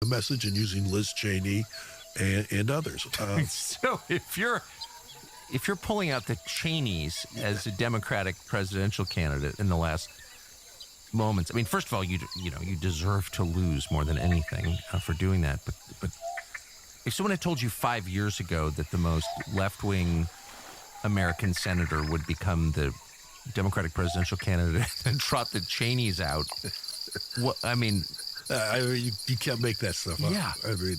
message and using Liz Cheney and others. So if you're pulling out the Cheneys as a Democratic presidential candidate in the last moments, I mean, first of all, you deserve to lose more than anything for doing that. But if someone had told you 5 years ago that the most left-wing American senator would become the Democratic presidential candidate and trot the Cheneys out, I mean, you can't make that stuff up. Yeah. I mean,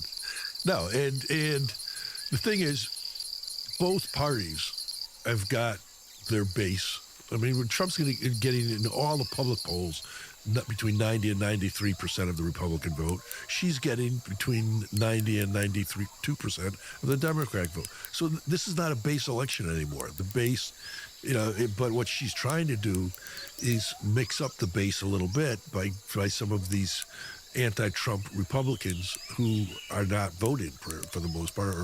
no, and the thing is, both parties have got their base. I mean, when Trump's getting in all the public polls between 90 and 93% of the Republican vote, she's getting between 90 and 92% of the Democratic vote. So this is not a base election anymore. The base, but what she's trying to do is mix up the base a little bit by some of these anti-Trump Republicans who are not voting for the most part,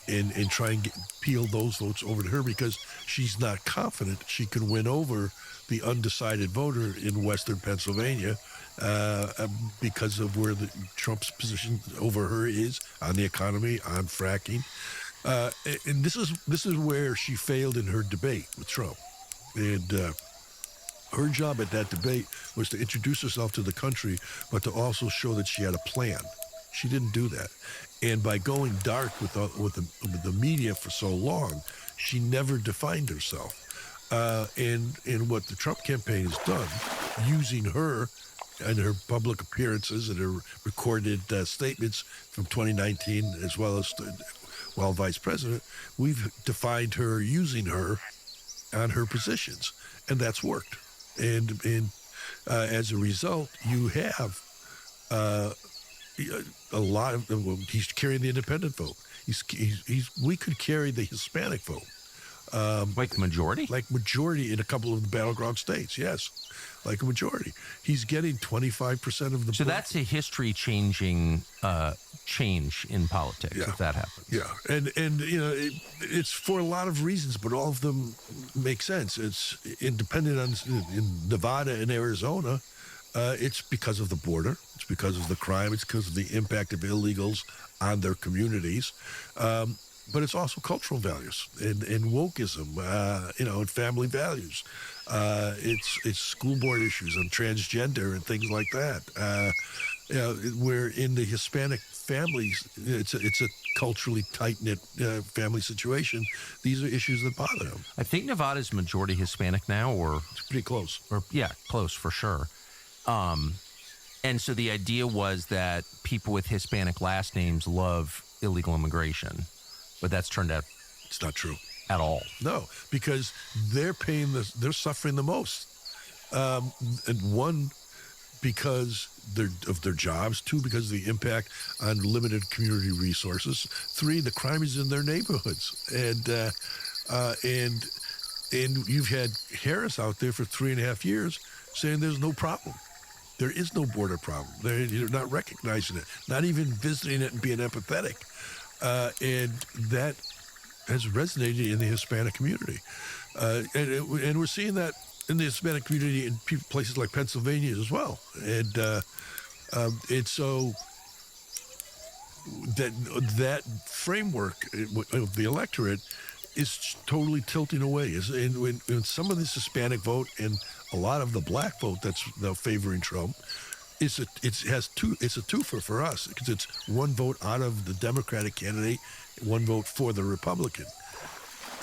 and try and peel those votes over to her, because she's not confident she can win over the undecided voter in Western Pennsylvania because of where Trump's position over her is on the economy, on fracking. And this is where she failed in her debate with Trump. And her job at that debate was to introduce herself to the country, but to also show that she had a plan. She didn't do that. And by going dark with the media for so long, she never defined herself. And what the Trump campaign has done, using her and her public appearances and her recorded statements from 2019, as well as while vice president, we've defined her using her on her positions, and that's worked. And as a result, you have a lot of. He's carrying the independent vote. We could carry the Hispanic vote. Like majority? Like majority in a couple of the battleground states, yes. Like a majority. He's getting 25% of the So vote. that's a history-changing change in politics, if that happens. Yeah, and it's for a lot of reasons, but all of them make sense. It's independent in Nevada and Arizona. It's because of the border. It's because of the crime. It's because of the impact of illegals on their communities. But it's also cultural values and wokeism, and family values. It's school board issues and transgender and things like that. Where in the Hispanic families, it's a culturally tight-knit family situation. These are issues that bother them. I think Nevada's majority Hispanic now, or it's pretty close. Close for sure. And so the idea was that people with Hispanic last names love illegal immigration. But that's turned out it's not true at all. No, because they're suffering the most. And one, because of their jobs. Two, because of the impact on limited community resources. Three, the crime is in their neighborhoods. And you've had Harris out there for 3.5 years saying there's no problem. There is no border problem. They're not recognizing it, not even visiting it and being empathetic. And that has resonated in the Hispanic community. And we're seeing that in the Hispanic community in places like Pennsylvania as well. And so that framework of the electorate is totally tilting away. And when some of this Hispanic vote and a lot of the black vote that's now favoring Trump, it's a twofer for us, because it's one vote out of the Democratic candidate, one vote for the Republican.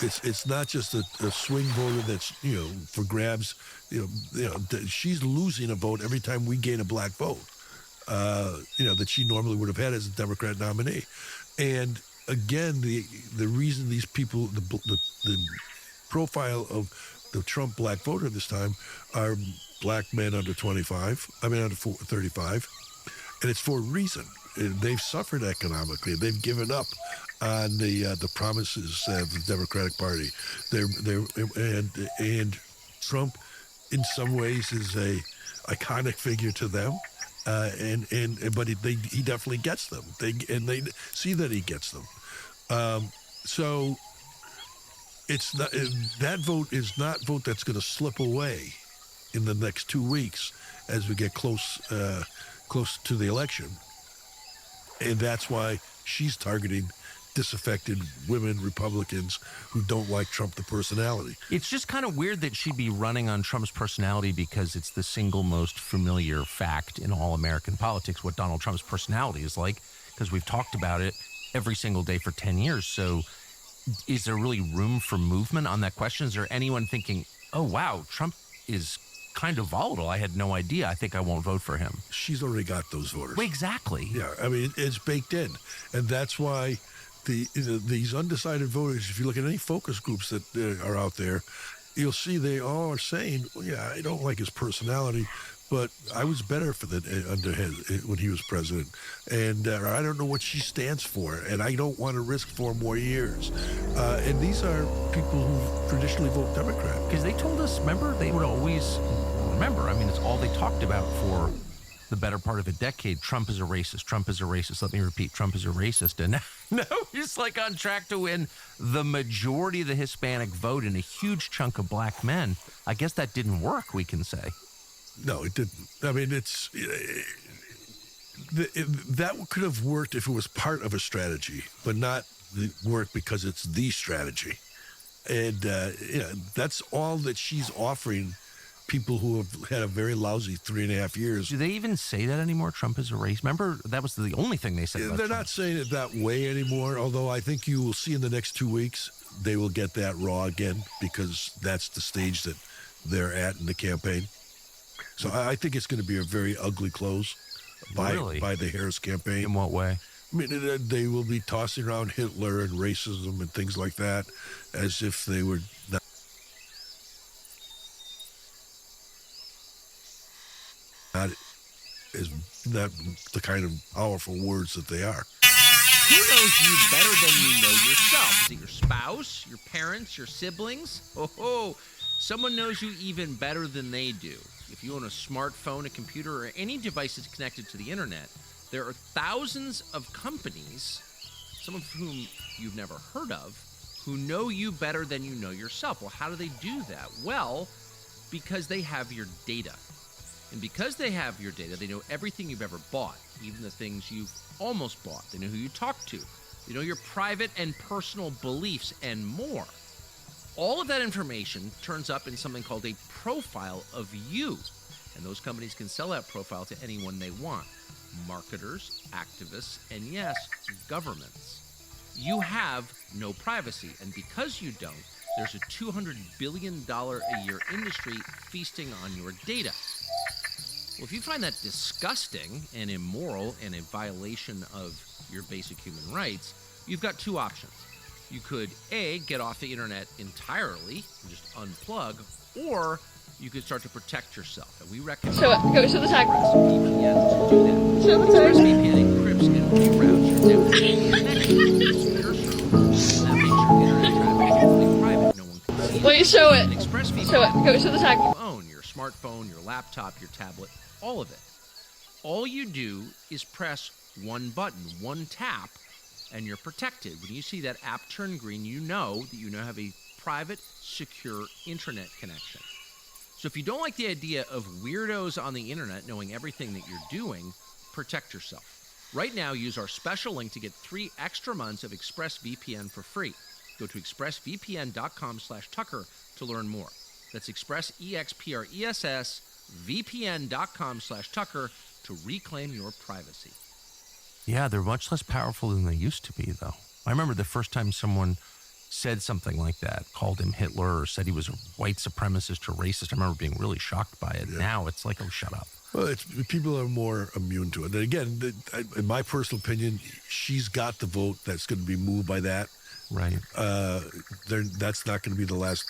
It's not just a swing voter that's for grabs. She's losing a vote every time we gain a black vote. That she normally would have had as a Democrat nominee. And again, the reason these people, the profile of the Trump black voter this time are black men under 35, under 35, and it's for a reason. They've suffered economically. They've given up on the promises of the Democratic Party. And Trump, in some ways, is a iconic figure to them. But he definitely gets them. They see that he gets them. So it's not, that vote is not vote that's going to slip away in the next 2 weeks as we get close close to the election. And that's why she's targeting disaffected women Republicans who don't like Trump, the personality. It's just kind of weird that she'd be running on Trump's personality because it's the single most familiar fact in all American politics, what Donald Trump's personality is like, because we've talked about it every single day for 10 years. So is there really room for movement on that question? Is there anyone thinking, oh, wow, Trump is kind of volatile. I had no idea. I think I won't vote for him. She's already got those voters. Well, exactly. Yeah, I mean, it's baked in. And that's why these undecided voters, if you look at any focus groups that are out there, you'll see they all are saying, well, yeah, I don't like his personality, but I was better for under his when he was president. And I don't know what she stands for, and I don't want to risk 4 more years. And these are people who traditionally vote Democrat. Because they told us, remember, they would always remember. I mean, it's all they talked about for the better part of a decade. Trump is a racist. Trump is a racist. Let me repeat, Trump is a racist. And now he's like on track to win the majority of the Hispanic vote and a huge chunk of black men. I guess that didn't work, we can say. No, it didn't. I mean, that could have worked if it was part of a strategy, but not work because it's the strategy. And that's all that she's offering people who have had a very lousy 3.5 years. Do they even say that anymore? Trump is a racist. Remember, that was the only thing they said about They're Trump. not saying it that way anymore, although I think you will see in the next 2 weeks, they will get that raw again because that's the stage that they're at in the campaign. So I think it's going to be a very ugly close by the Harris campaign. In what way? I mean, they will be tossing around Hitler and racism and things like that as if they were not. Is not the kind of powerful words that they are. Who knows you better than you know yourself? Is it your spouse, your parents, your siblings? Oh, someone knows you even better than they do. If you own a smartphone, a computer, or any device that's connected to the internet, there are thousands of companies, some of whom you've never heard of, who know you better than you know yourself. Well, how do they do that? Well, because they have your data. And because they have your data, they know everything you've ever bought, even the things you've almost bought. They know who you talk to. They know your private and personal beliefs and more. All of that information turns up in something called a profile of you. And those companies can sell that profile to anyone they want. Marketers, activists, and yes, governments. You have no privacy. And because you don't, there's a $200 billion a year industry feasting on your data. Well, if you find that disgusting and immoral and a violation of your basic human rights, you've got 2 options. You could, A, get off the internet entirely and just unplug, or you could start to protect yourself. And we recommend Go to the tag. ExpressVPN to do that. Show the tag. ExpressVPN encrypts and reroutes your network connection to your server. And that makes your internet traffic completely private. No one can see it. Wait, show it. And ExpressVPN Show it. Go to the tag. you own, your smartphone, your laptop, your tablet, all of it. All you do is press one button, one tap, and you're protected. When you see that app turn green, you know that you now have a private, secure internet connection. So if you don't like the idea of weirdos on the internet knowing everything that you're doing, protect yourself. Right now, use our special link to get 3 extra months of ExpressVPN for free. Go to expressvpn.com/Tucker to learn more. That's VPN.com/Tucker to reclaim your privacy. Yeah, they're much less powerful than they used to be, though. I remember the first time someone said something like that, called him Hitler or said he was a white supremacist or racist. I remember being really shocked by it. Yeah. Now it's like, oh, shut up. Well, people are more immune to it. And again, in my personal opinion, she's got the vote that's going to be moved by that. Right. That's not going to be the last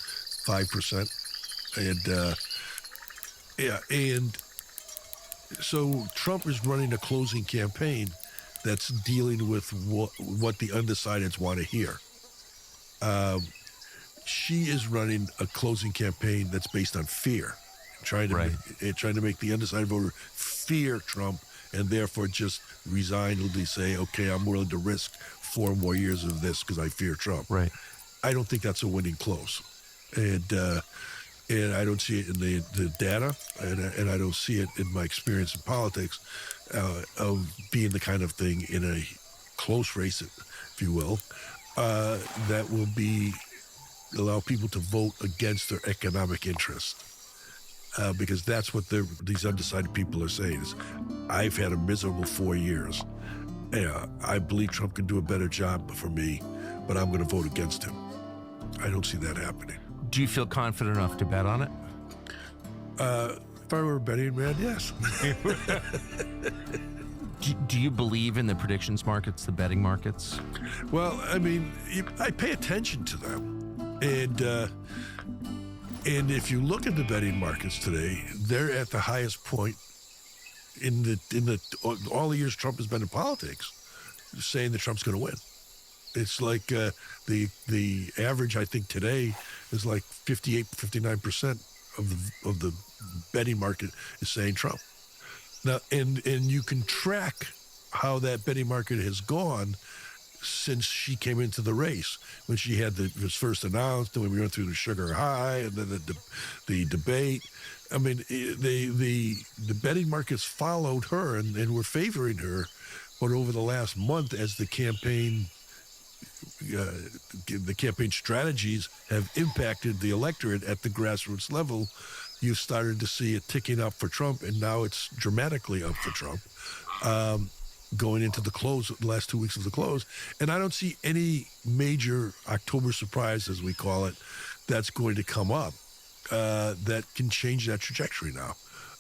5%. And so Trump is running a closing campaign that's dealing with what the undecideds want to hear. She is running a closing campaign that's based on fear, trying to make the undecided voter fear Trump and therefore just resignedly say, okay, I'm willing to risk 4 more years of this because I fear Trump. Right. I don't think that's a winning close. And and I don't see it in the data, and I don't see it in my experience in politics of being the kind of thing in a close race, if you will, that will allow people to vote against their economic interests. Because that's what these undecided people are saying is, I've had a miserable 4 years. I believe Trump can do a better job for me, but I'm going to vote against him. I don't see that happening. Do you feel confident enough to bet on it? If I were a betting man, yes. Do you believe in the predictions markets, the betting markets? Well, I mean, I pay attention to them, and if you look at the betting markets today, they're at the highest point in all the years Trump has been in politics, saying that Trump's going to win. It's like the average, I think, today is like 58, 59% of the betting market is saying Trump. Now, and you can track how that betting market has gone since she came into the race, when she was first announced, and when we went through the sugar high, and then the debate. I mean, the betting markets followed her and were favoring her, but over the last month, as the campaign strategies have impacted the electorate at the grassroots level, you started to see it ticking up for Trump, and now it's dramatically up for Trump. Going into the last 2 weeks of the close. And I don't see any major October surprise, as we call it, that's going to come up that can change that trajectory now.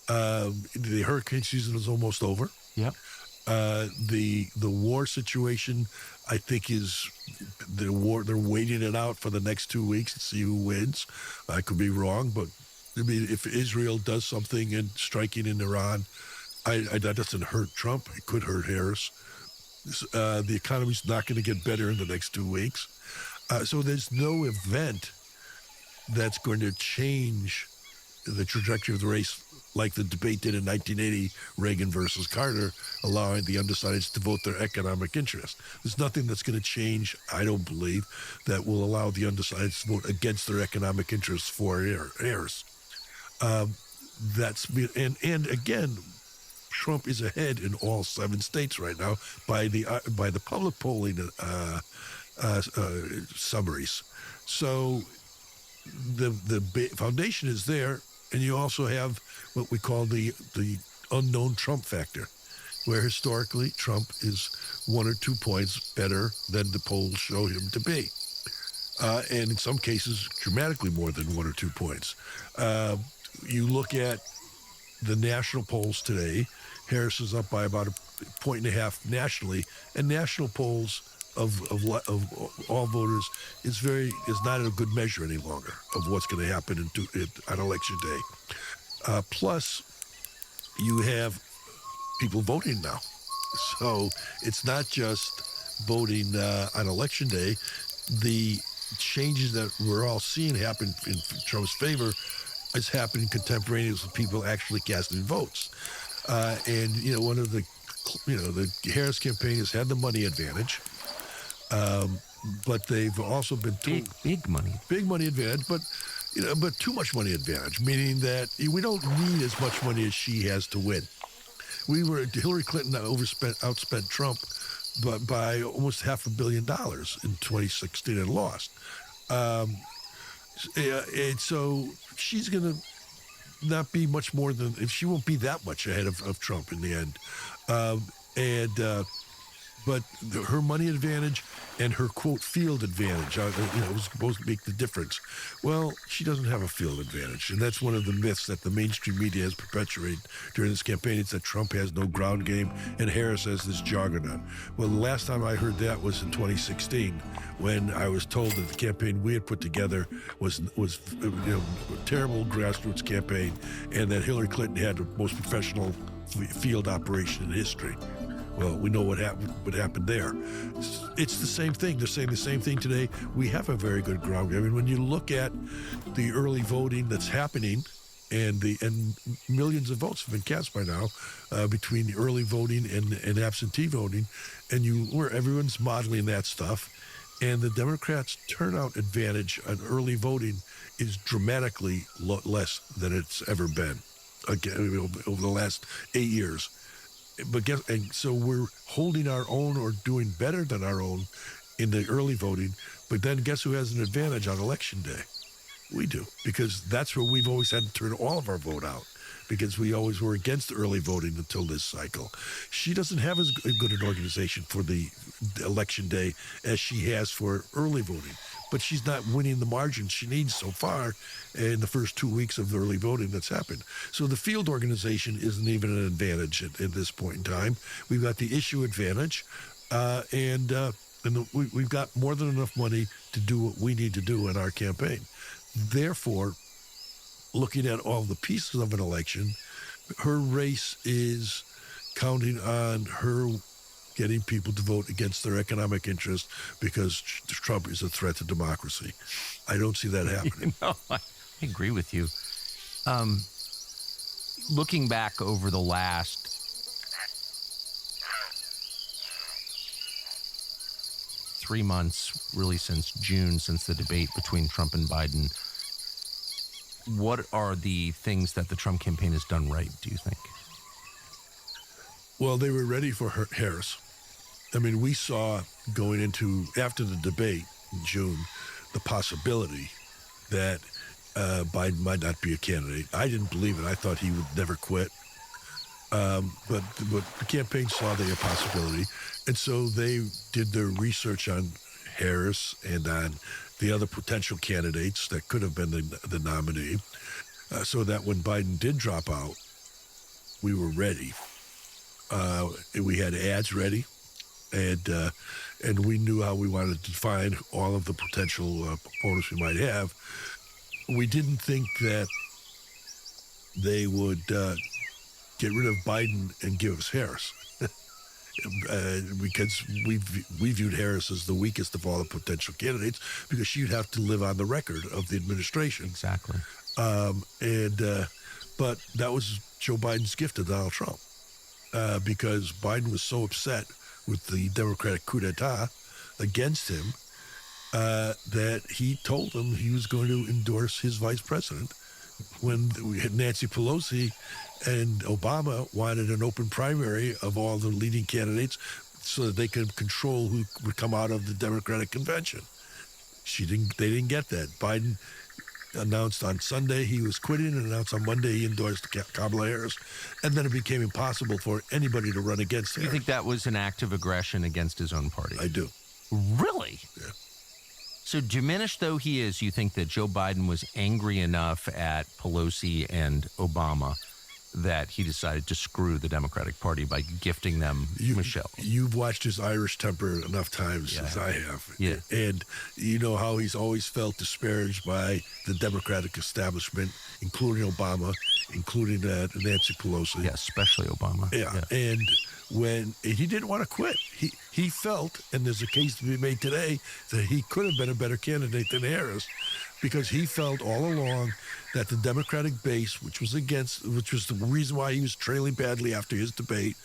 The hurricane season is almost over. Yep. The war situation, I think, is they're waiting it out for the next 2 weeks to see who wins. I could be wrong, but I mean, if Israel does something in striking in Iran, that doesn't hurt Trump. It could hurt Harris. The economy's not going to get better in the next 2 weeks. So there's no event that's going to change the trajectory of the race like the debate did in 1980, Reagan versus Carter, allowing the undecideds to vote their economic interest. There's nothing that's going to change, I don't believe, that will allow the undecideds to vote against their economic interests for Harris. And again, Trump is ahead in all 7 states right now by the public polling summaries. So the foundation is there, and you also have what we call the unknown Trump factor, where historically Trump is 1 or 2 points better than the polls show him to be, and in some cases dramatically more than 1 or 2 points. You look at the national polls today. Harris is up by about 1.5 points nationally, and national polls of all voters is not a good measure any longer of what's going to happen on election day. Plus, you have people voting now, so it's not just voting on election day. The changes that we're all seeing happen in Trump's favor is happening contemporaneously with people actually casting votes. And one of the Harris campaign has had the money advantage, but they've also been told big money advantage, but too much money advantage, meaning that we don't need as much money as she has to win. Hillary Clinton outspent Trump, but by almost $500 million in 2016 and lost. And so she's going to not be much more than, if she won't be that much ahead of Trump in the end. But her money advantage and her, quote, field advantage, was supposed to make the difference. Well, she doesn't have a field advantage, and that's one of the myths that the mainstream media has perpetuated during this campaign. It's that Trump has no ground game and Harris has this juggernaut. Well, the last time I heard that was in 2016, when I was told that the campaign we had put together was a terrible grassroots campaign, and that Hillary Clinton had the most professional field operation in history. Well, we know what happened there. It's the same thing. They're saying the same thing today. We have a very good ground game. I mean, when you look at the early voting that's happening, and millions of votes have been cast by now between the early voting and absentee voting, and where everyone's modeling that stuff, And the Democrats' turnout advantage on early voting is dramatically less than it's ever been over the last 8 years. And so we're holding our own or doing better than our own in the early voting. But then guess who has an advantage on election day? We do, because that's where we've always had to turn all of our vote out, because we always were against early voting until this cycle. She doesn't have as good an organization for the election day as she has for early voting, but she's not winning the margin she needs so far in the first 2 weeks of the early voting that's happened. So the field organization isn't even an advantage at this point in time. We've got the issue advantage, we've got more than enough money to do what we need to do in our campaign. Therefore, looking at all the pieces of an election, her race is counting on her getting people to vote against their economic interests because Trump is a threat to democracy. I don't see that happening. I agree with you. Looking back over the last 3 months, really since June, since the debate between Trump and Biden, what are the things that the Trump campaign has done right, do you think? Well, they were ready for Harris. I mean, we saw going into, after the debate in June, the possibility that Biden might not be a candidate. I didn't believe it. I thought he would never quit. But the campaign saw the possibility. And so they did their research on Harris and on the other potential candidates that could have been the nominee, so that when Biden did drop out, we were ready. We had ads ready, and we knew how we wanted to find all of the potential opponents we might have. We didn't think that they would get rid of Biden and give us Harris. Because we viewed Harris as the weakest of all the potential candidates, because she'd have to live on the record of the administration. Exactly. But that was Joe Biden's gift to Donald Trump, because Biden was so upset with the Democratic coup d'etat against him that he told him he was going to endorse his vice president. When we had Nancy Pelosi and Obama wanted an open primary of all the leading candidates so that they could control who would come out of the Democratic convention. They didn't get that. Biden announced on Sunday he was quitting, and announced on Monday he endorsed Kamala Harris, and then it became impossible for anybody to run against Harris. You think that was an act of aggression against his own party? I do. Really? Yeah. So diminished though he is, you think that Joe Biden was angry enough at Pelosi and Obama that he decided to screw the Democratic Party by gifting them Michelle? You've watched his Irish temper enough times as I have. Yeah. And you know how he's always felt disparaged by the Democratic establishment, including Obama, including Nancy Pelosi. Yeah, especially Obama. Yeah. And when he didn't want to quit, he felt, and there's a case to be made today, that he could have been a better candidate than Harris, because he felt all along that the Democratic base, which was the reason why he was trailing badly after his debate,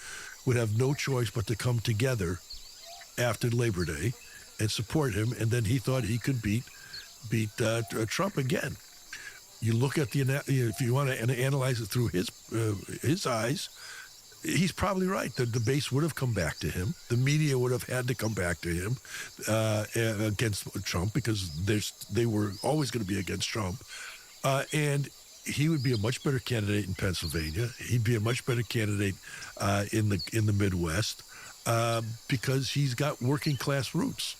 would have no choice but to come together after Labor Day and support him, and then he thought he could beat Trump again. You look at if you want to analyze it through his eyes, he's probably right. The base would have come back to him. The media would have had to come back to him against Trump, because they were always going to be against Trump. And he would be a much better candidate in Pennsylvania. He'd be a much better candidate in the Midwest, because he's got working class roots.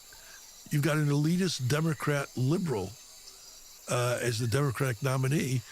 You've got an elitist Democrat liberal as the Democratic nominee.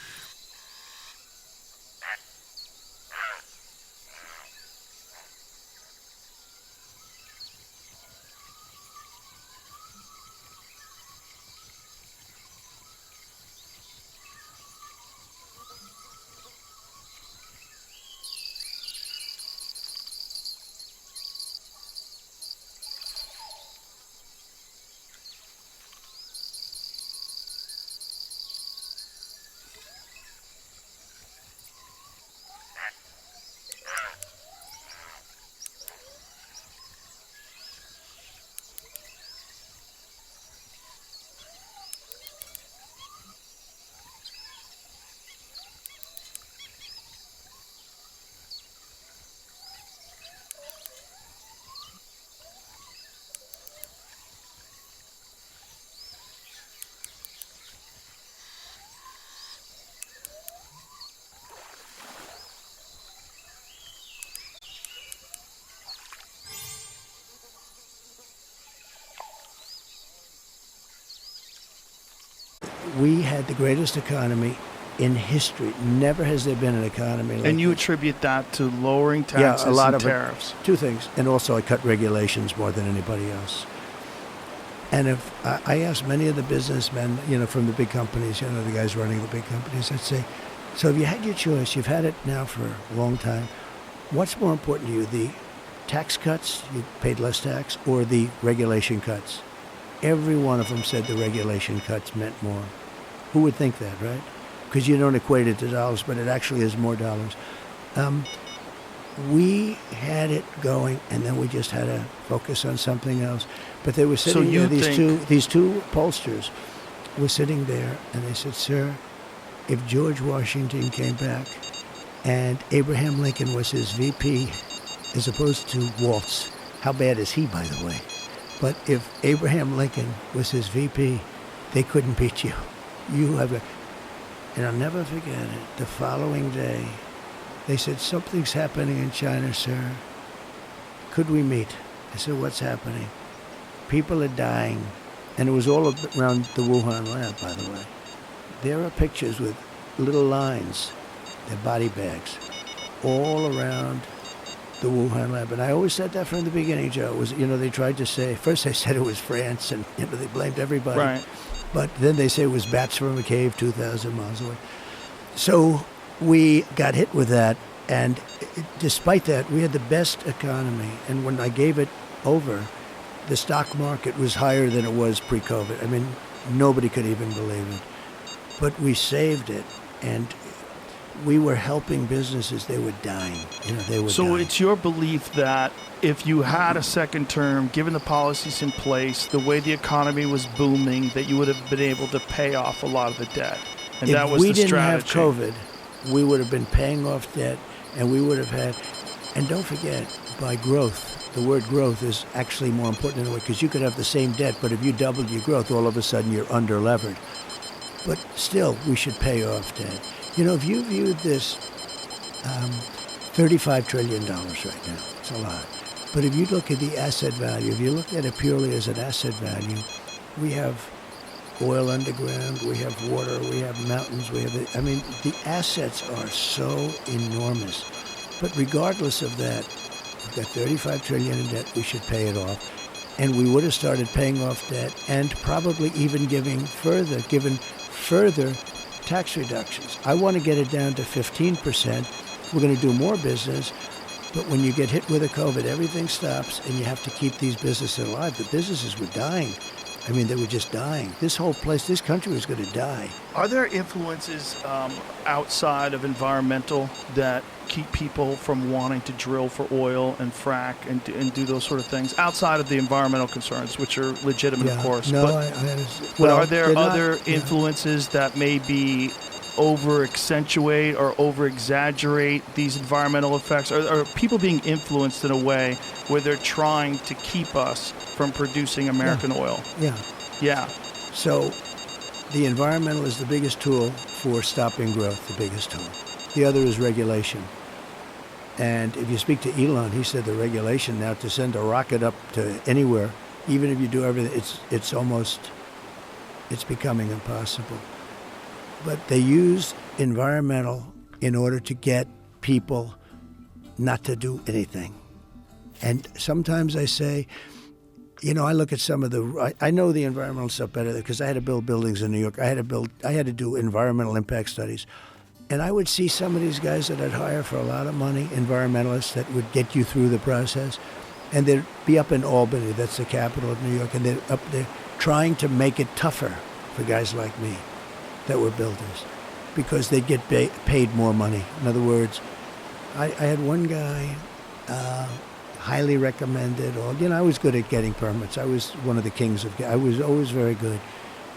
we had the greatest economy in history. Never has there been an economy like And you this. attribute that to lowering taxes a lot and of tariffs. Two things. And also I cut regulations more than anybody else. And if I asked many of the businessmen, from the big companies, the guys running the big companies, I'd say, so if you had your choice, you've had it now for a long time, what's more important to you, the tax cuts, you paid less tax, or the regulation cuts? Every one of them said the regulation cuts meant more. Who would think that, right? Because you don't equate it to dollars, but it actually is more dollars. We had it going, and then we just had to focus on something else. But they were sitting there, these two pollsters were sitting there, and they said, sir, if George Washington came back and Abraham Lincoln was his VP as opposed to Waltz, how bad is he, by the way? But if Abraham Lincoln was his VP, they couldn't beat you. And I'll never forget it. The following day, they said, something's happening in China, sir. Could we meet? I said, what's happening? People are dying. And it was all around the Wuhan lab, by the way. There are pictures with little lines, their body bags, all around the Wuhan lab. And I always said that from the beginning, Joe. It was, they tried to say, first they said it was France, and they blamed everybody. Right. But then they say it was bats from a cave 2,000 miles away. So we got hit with that, and despite that, we had the best economy. And when I gave it over, the stock market was higher than it was pre-COVID. I mean, nobody could even believe it. But we saved it, and we were helping businesses. They were dying. They were So dying. it's your belief that if you had a second term, given the policies in place, the way the economy was booming, that you would have been able to pay off a lot of the debt. And that was the strategy. If we didn't have COVID, we would have been paying off debt, and we would have had, and don't forget, by growth, the word growth is actually more important in a way, because you could have the same debt, but if you doubled your growth, all of a sudden you're under-levered. But still, we should pay off debt. If you viewed this $35 trillion right now, it's a lot. But if you look at the asset value, if you look at it purely as an asset value, we have oil underground, we have water, we have mountains, the assets are so enormous. But regardless of that, we've got $35 trillion in debt, we should pay it off. And we would have started paying off debt and probably even given further tax reductions. I want to get it down to 15%. We're going to do more business. But when you get hit with a COVID, everything stops, and you have to keep these businesses alive. The businesses were dying. They were just dying. This whole place, this country was going to die. Are there influences outside of environmental that keep people from wanting to drill for oil and frack and do those sort of things, outside of the environmental concerns, which are legitimate, of course? No, but are there other influences that maybe over-accentuate or over-exaggerate these environmental effects? Are people being influenced in a way where they're trying to keep us from producing American oil? Yeah. So the environmental is the biggest tool for stopping growth, the biggest tool. The other is regulation. And if you speak to Elon, he said the regulation now to send a rocket up to anywhere, even if you do everything, it's becoming impossible. But they use environmental in order to get people not to do anything. And sometimes I say, I look at some of I know the environmental stuff better because I had to build buildings in New York. I had to do environmental impact studies. And I would see some of these guys that I'd hire for a lot of money, environmentalists that would get you through the process. And they'd be up in Albany, that's the capital of New York, and they're up there trying to make it tougher for guys like me that were builders because they'd get paid more money. In other words, I had one guy, highly recommended, I was good at getting permits. I was one of the kings I was always very good.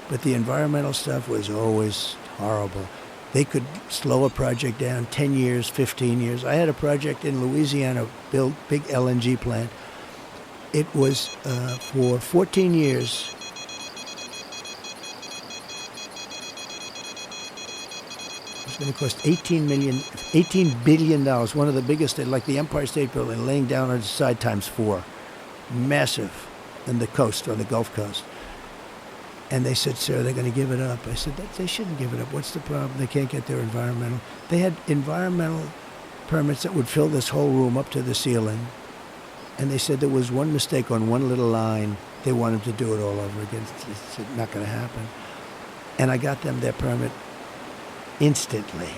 But the environmental stuff was always horrible. They could slow a project down 10 years, 15 years. I had a project in Louisiana, built big LNG plant. It was for 14 years. It was going to cost $18 billion, one of the biggest, like the Empire State Building, laying down on its side times 4. Massive on the coast, on the Gulf Coast. And they said, sir, they're going to give it up. I said, they shouldn't give it up. What's the problem? They can't get their environmental. They had environmental permits that would fill this whole room up to the ceiling. And they said there was one mistake on one little line. They wanted to do it all over again. It's not going to happen. And I got them their permit instantly.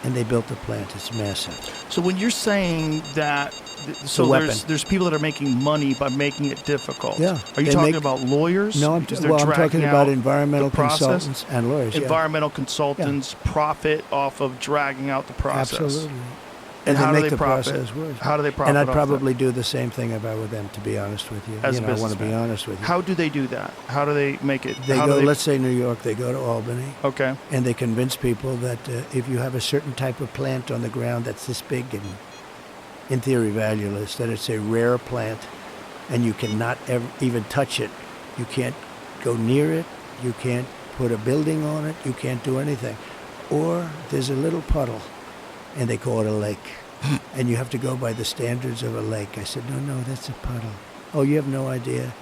And they built the plant. It's massive. So when you're saying that, there's people that are making money by making it difficult. Yeah. Are you talking about lawyers? No, I'm talking about environmental consultants and lawyers. Environmental consultants profit off of dragging out the process. Absolutely. And how do make they the profit? process worse. How do they profit? And I'd off probably do the same thing if I were them, to be honest with you. As a I want to be businessman. honest with you. How do they do that? How do they make it? Let's say New York, they go to Albany. Okay. And they convince people that if you have a certain type of plant on the ground that's this big and, in theory, valueless, that it's a rare plant and you cannot even touch it. You can't go near it. You can't put a building on it. You can't do anything. Or there's a little puddle, and they call it a lake. And you have to go by the standards of a lake. I said, no, that's a puddle. Oh, you have no idea.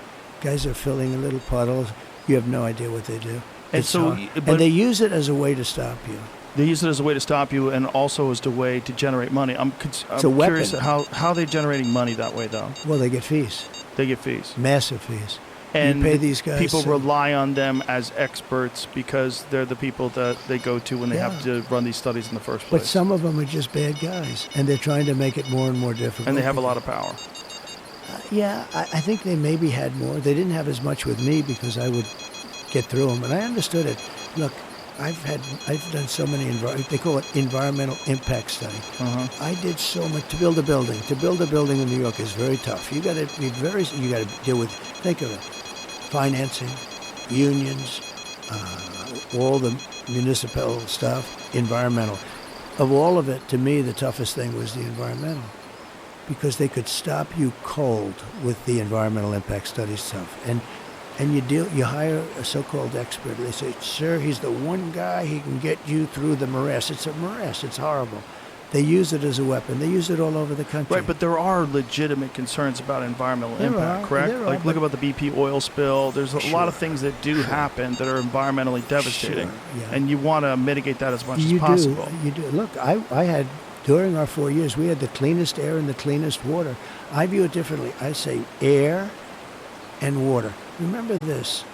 Guys are filling a little puddles. You have no idea what they do. And and they use it as a way to stop you. They use it as a way to stop you, and also as a way to generate money. I'm curious how they're generating money that way, though. Well, they get fees. They get fees. Massive fees. And you pay these guys. People rely on them as experts because they're the people that they go to when they have to run these studies in the first place. But some of them are just bad guys, and they're trying to make it more and more difficult. And they have a lot of power. I think they maybe had more. They didn't have as much with me because I would get through them, and I understood it. Look, I've done so many, they call it environmental impact study. I did so much to build a building. To build a building in New York is very tough. You got to deal with, think of it, financing, unions, all the municipal stuff, environmental. Of all of it, to me, the toughest thing was the environmental, because they could stop you cold with the environmental impact study stuff. And you hire a so-called expert. They say, sir, he's the one guy, he can get you through the morass. It's a morass. It's horrible. They use it as a weapon. They use it all over the country. Right, but there are legitimate concerns about environmental impact, correct? Like, look about the BP oil spill. There's a lot of things that do happen that are environmentally devastating. And you want to mitigate that as much as possible. You do. Look, I had, during our 4 years, we had the cleanest air and the cleanest water. I view it differently. I say air and water. Remember this.